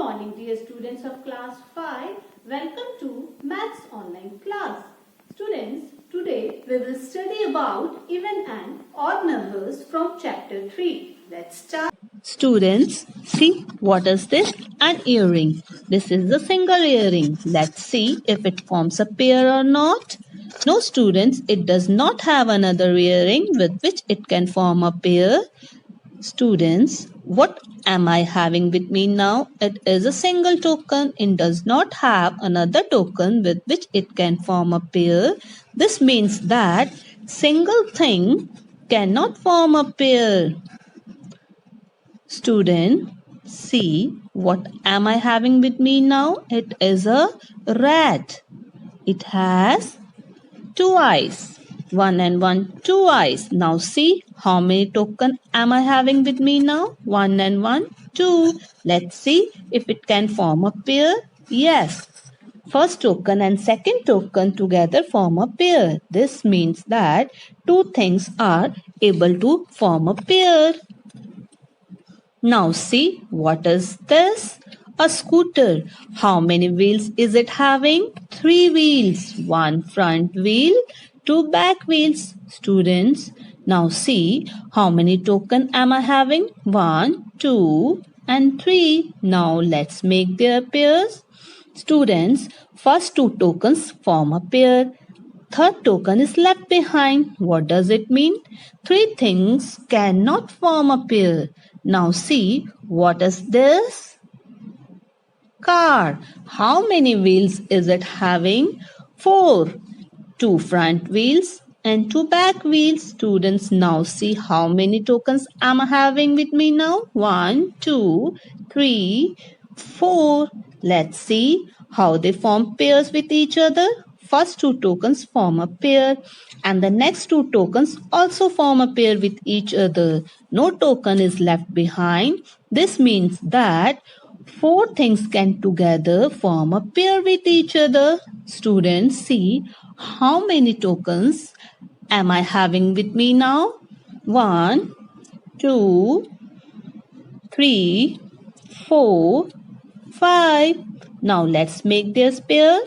morning, dear students of class 5. Welcome to Maths online class. Students, today we will study about even and odd numbers from chapter 3. Let's start. Students, see what is this? An earring. This is a single earring. Let's see if it forms a pair or not. No, students, it does not have another earring with which it can form a pair. Students, what am I having with me now? It is a single token. It does not have another token with which it can form a pair. This means that single thing cannot form a pair. Student, see what am I having with me now? It is a rat. It has two eyes. One and one, two eyes. Now see how many tokens am I having with me now? One and one, two. Let's see if it can form a pair. Yes. First token and second token together form a pair. This means that two things are able to form a pair. Now see, what is this? A scooter. How many wheels is it having? 3 wheels. One front wheel, two back wheels. Students, now see, how many tokens am I having? 1, 2 and 3. Now let's make their pairs. Students, first two tokens form a pair. Third token is left behind. What does it mean? Three things cannot form a pair. Now see, what is this? Car. How many wheels is it having? 4. Two front wheels and two back wheels. Students, now see how many tokens am I having with me now? 1, 2, 3, 4. Let's see how they form pairs with each other. First two tokens form a pair and the next two tokens also form a pair with each other. No token is left behind. This means that four things can together form a pair with each other. Students, see how many tokens am I having with me now? 1, 2, 3, 4, 5. Now let's make this pair.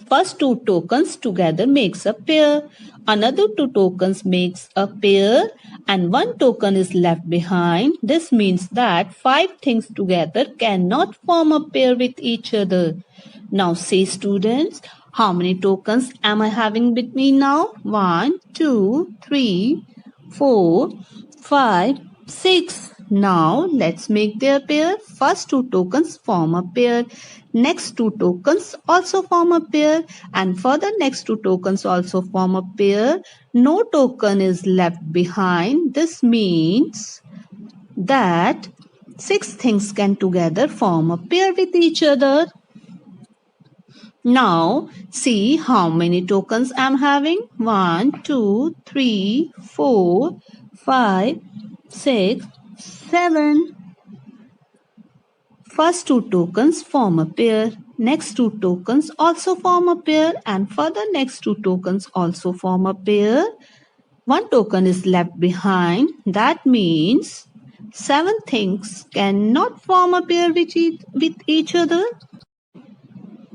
First two tokens together makes a pair. Another two tokens makes a pair and one token is left behind. This means that 5 things together cannot form a pair with each other. Now say students, how many tokens am I having with me now? 1, 2, 3, 4, 5, 6. Now let's make their pair. First two tokens form a pair. Next two tokens also form a pair and further next two tokens also form a pair. No token is left behind. This means that 6 things can together form a pair with each other. Now see how many tokens I'm having. 1, 2, 3, 4, 5, 6, 7. First two tokens form a pair. Next two tokens also form a pair and further next two tokens also form a pair. One token is left behind. That means 7 things cannot form a pair with each other.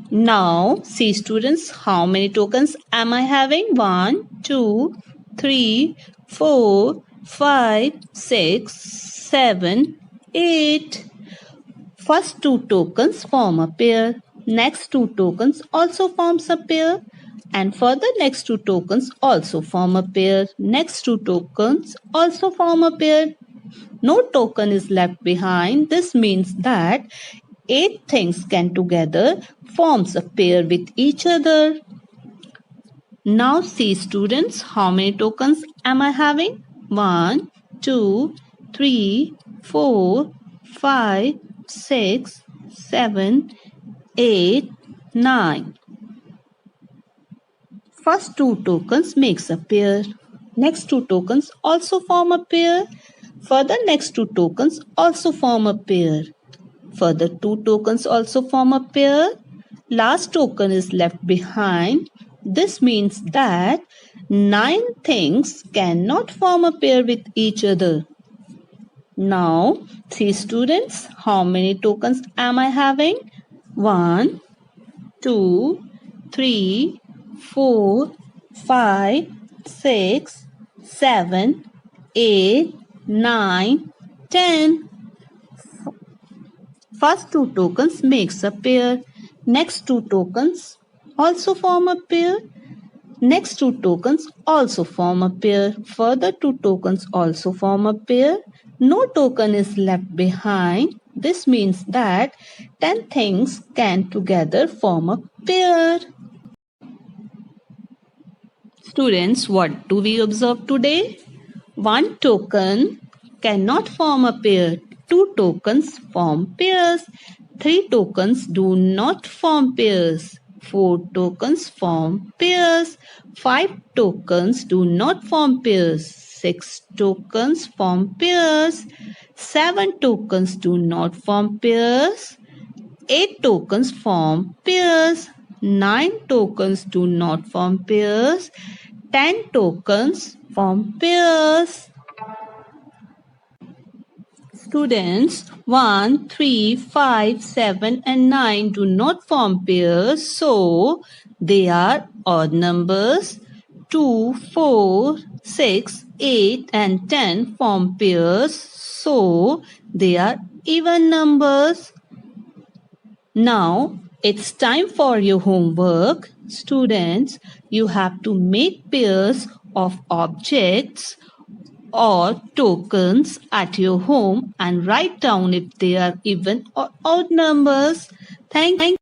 Now see students, how many tokens am I having? 1, 2, 3, 4, 5, 6, 7, 8. First two tokens form a pair. Next two tokens also forms a pair. And further next two tokens also form a pair. Next two tokens also form a pair. No token is left behind. This means that 8 things can together forms a pair with each other. Now see students, how many tokens am I having? 1, 2, 3, 4, 5, 6, 7, 8, 9. First two tokens makes a pair. Next two tokens also form a pair. Further next two tokens also form a pair. Further two tokens also form a pair. Last token is left behind. This means that 9 things cannot form a pair with each other. Now, see students, how many tokens am I having? 1, 2, 3, 4, 5, 6, 7, 8, 9, 10. First two tokens makes a pair. Next two tokens also form a pair. Next two tokens also form a pair. Further two tokens also form a pair. No token is left behind. This means that 10 things can together form a pair. Students, what do we observe today? One token cannot form a pair. Two tokens form pairs. Three tokens do not form pairs. Four tokens form pairs. Five tokens do not form pairs. Six tokens form pairs. Seven tokens do not form pairs. 8 tokens form pairs. 9 tokens do not form pairs. 10 tokens form pairs. Students, 1, 3, 5, 7 and 9 do not form pairs, so they are odd numbers. 2, 4, 6, 8 and 10 form pairs, so they are even numbers. Now, it's time for your homework. Students, you have to make pairs of objects or tokens at your home and write down if they are even or odd numbers. Thank you.